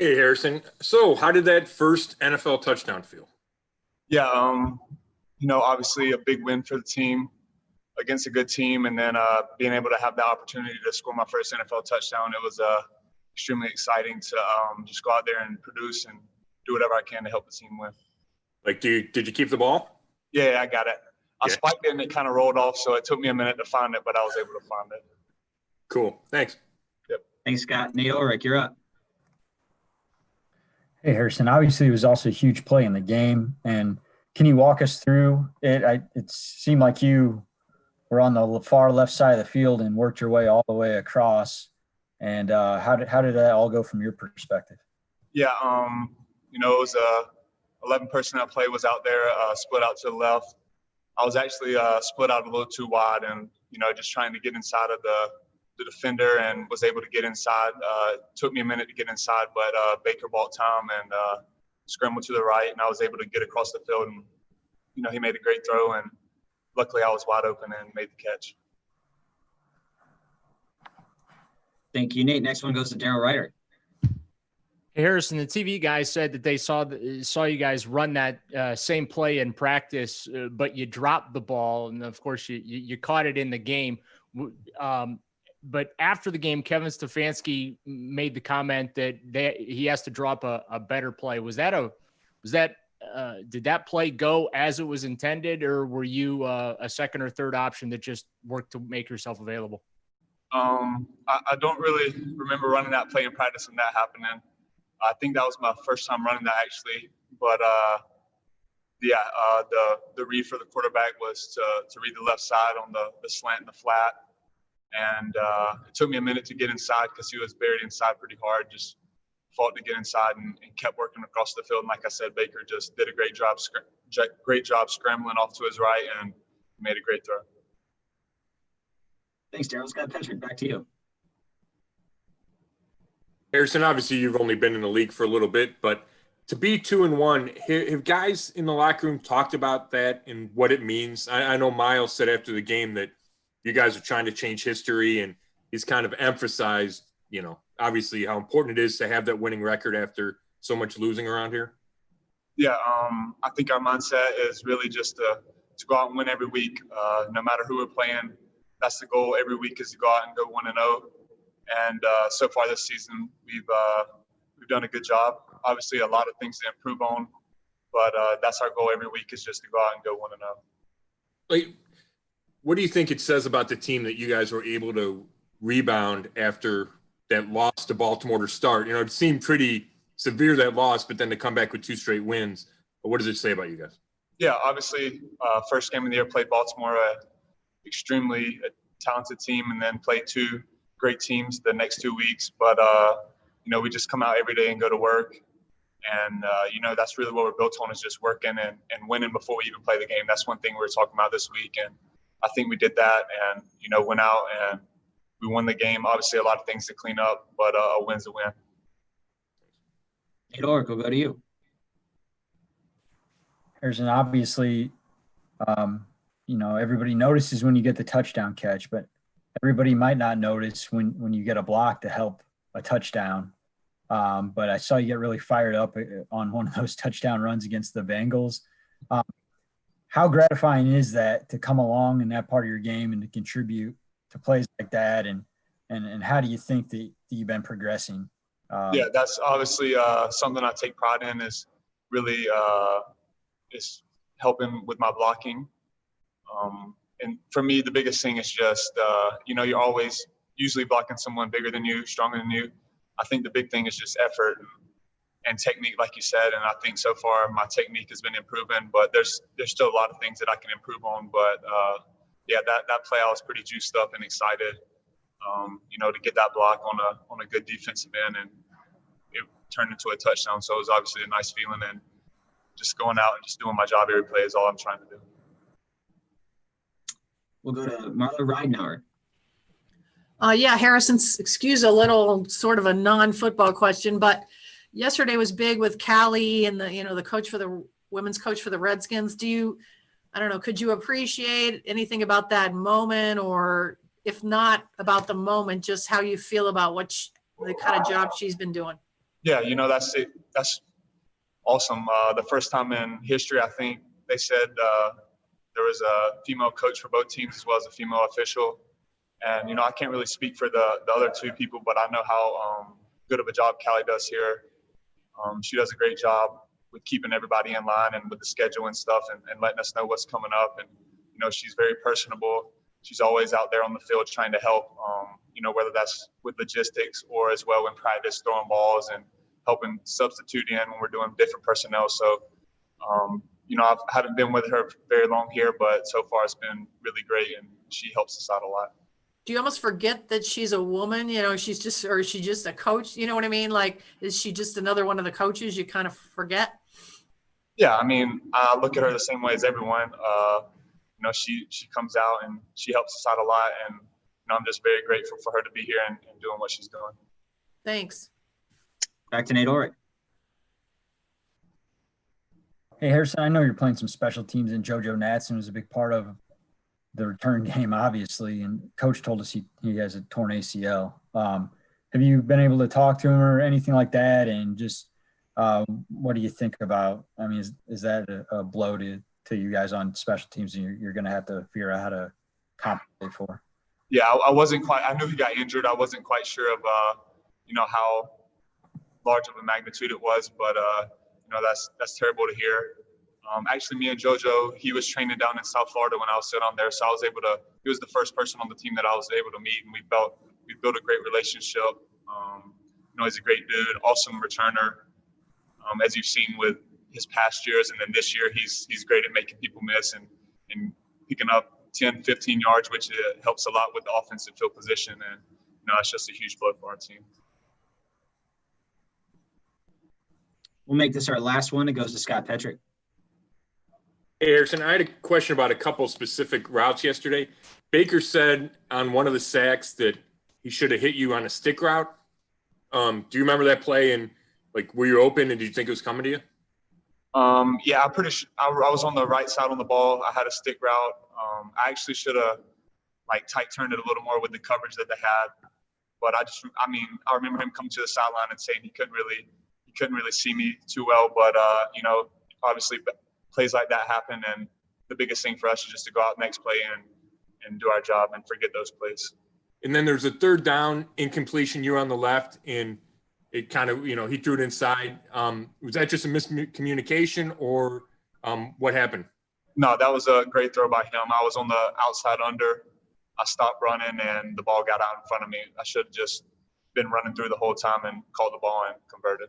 Hey, Harrison. So, how did that first NFL touchdown feel? Yeah, obviously a big win for the team against a good team, and then being able to have the opportunity to score my first NFL touchdown, it was extremely exciting to just go out there and produce and do whatever I can to help the team win. Like, did you keep the ball? Yeah, I got it. I Yeah. spiked it and it kind of rolled off, so it took me a minute to find it, but I was able to find it. Cool. Thanks. Yep. Thanks, Scott. Nate Ulrich, you're up. Hey, Harrison, obviously it was also a huge play in the game. And can you walk us through it? It seemed like you were on the far left side of the field and worked your way all the way across. And how did that all go from your perspective? Yeah, it was 11 personnel play was out there, split out to the left. I was actually split out a little too wide and, just trying to get inside of the defender and was able to get inside. Took me a minute to get inside, but Baker bought time and scrambled to the right, and I was able to get across the field. And, he made a great throw, and luckily I was wide open and made the catch. Thank you, Nate. Next one goes to Daryl Ryder. Hey, Harrison, the TV guys said that they saw you guys run that same play in practice, but you dropped the ball, and of course you caught it in the game. But after the game, Kevin Stefanski made the comment that he has to drop a better play. Did that play go as it was intended, or were you a second or third option that just worked to make yourself available? I don't really remember running that play in practice and that happening. I think that was my first time running that actually, but the read for the quarterback was to read the left side on the slant and the flat, and it took me a minute to get inside because he was buried inside pretty hard. Just fought to get inside and kept working across the field. And like I said, Baker just did a great job scrambling off to his right and made a great throw. Thanks, Daryl. Scott Petrie, back to you. Harrison, obviously you've only been in the league for a little bit, but to be 2-1, have guys in the locker room talked about that and what it means? I know Miles said after the game that you guys are trying to change history, and he's kind of emphasized, obviously how important it is to have that winning record after so much losing around here. Yeah, I think our mindset is really just to go out and win every week, no matter who we're playing. That's the goal every week, is to go out and go 1-0. And so far this season, we've done a good job. Obviously, a lot of things to improve on, but that's our goal every week, is just to go out and go 1-0. Like, what do you think it says about the team that you guys were able to rebound after that loss to Baltimore to start? It seemed pretty severe, that loss, but then to come back with 2 straight wins. But what does it say about you guys? Yeah, obviously, first game of the year, played Baltimore, extremely talented team, and then played 2 great teams the next 2 weeks. But, we just come out every day and go to work. And, that's really what we're built on, is just working and winning before we even play the game. That's one thing we were talking about this week. And I think we did that and, went out and we won the game. Obviously, a lot of things to clean up, but a win's a win. Nate Ulrich, we'll go to you. Harrison, obviously, everybody notices when you get the touchdown catch, but everybody might not notice when you get a block to help a touchdown. But I saw you get really fired up on one of those touchdown runs against the Bengals. How gratifying is that to come along in that part of your game and to contribute to plays like that? And how do you think that you've been progressing? Yeah, that's obviously something I take pride in, is really is helping with my blocking. And for me, the biggest thing is just, you're always usually blocking someone bigger than you, stronger than you. I think the big thing is just effort and technique, like you said. And I think so far my technique has been improving, but there's still a lot of things that I can improve on. But that play I was pretty juiced up and excited, to get that block on a good defensive end, and it turned into a touchdown. So it was obviously a nice feeling, and just going out and just doing my job every play is all I'm trying to do. We'll go to Marla Ridenour. Harrison, excuse a little sort of a non-football question, but yesterday was big with Callie and the coach for the women's coach for the Redskins. Could you appreciate anything about that moment, or if not about the moment, just how you feel about the kind of job she's been doing? Yeah, that's it. That's awesome. The first time in history, I think they said there was a female coach for both teams as well as a female official. And, I can't really speak for the other two people, but I know how good of a job Callie does here. She does a great job with keeping everybody in line and with the schedule and stuff and letting us know what's coming up. And, she's very personable. She's always out there on the field trying to help, whether that's with logistics or as well in practice, throwing balls and helping substitute in when we're doing different personnel. So, I haven't been with her very long here, but so far it's been really great and she helps us out a lot. Do you almost forget that she's a woman? She's just a coach? You know what I mean? Like, is she just another one of the coaches you kind of forget? Yeah, I look at her the same way as everyone. She comes out and she helps us out a lot, and I'm just very grateful for her to be here and doing what she's doing. Thanks. Back to Nate Orrick. Hey, Harrison, I know you're playing some special teams, and JoJo Natson was a big part of the return game, obviously, and Coach told us he has a torn ACL. Have you been able to talk to him or anything like that? And just what do you think about? Is that a blow to you guys on special teams, and you're going to have to figure out how to compensate for? Yeah, I wasn't quite. I knew he got injured. I wasn't quite sure of how large of a magnitude it was, but that's terrible to hear. Actually, me and JoJo, he was training down in South Florida when I was sitting on there, so I was able to. He was the first person on the team that I was able to meet, and we built a great relationship. He's a great dude, awesome returner, as you've seen with his past years, and then this year he's great at making people miss and picking up 10, 15 yards, which helps a lot with the offensive field position, and it's just a huge blow for our team. We'll make this our last one. It goes to Scott Petrick. Hey, Harrison, I had a question about a couple specific routes yesterday. Baker said on one of the sacks that he should have hit you on a stick route. Do you remember that play? And were you open and did you think it was coming to you? Yeah, I'm pretty sure I was on the right side on the ball. I had a stick route. I actually should have tight turned it a little more with the coverage that they had. But I remember him coming to the sideline and saying he couldn't really see me too well. But obviously plays like that happen, and the biggest thing for us is just to go out next play and do our job and forget those plays. And then there's a third down incompletion. You're on the left, and it kind of, he threw it inside. Was that just a miscommunication, or what happened? No, that was a great throw by him. I was on the outside under. I stopped running, and the ball got out in front of me. I should have just been running through the whole time and called the ball and converted.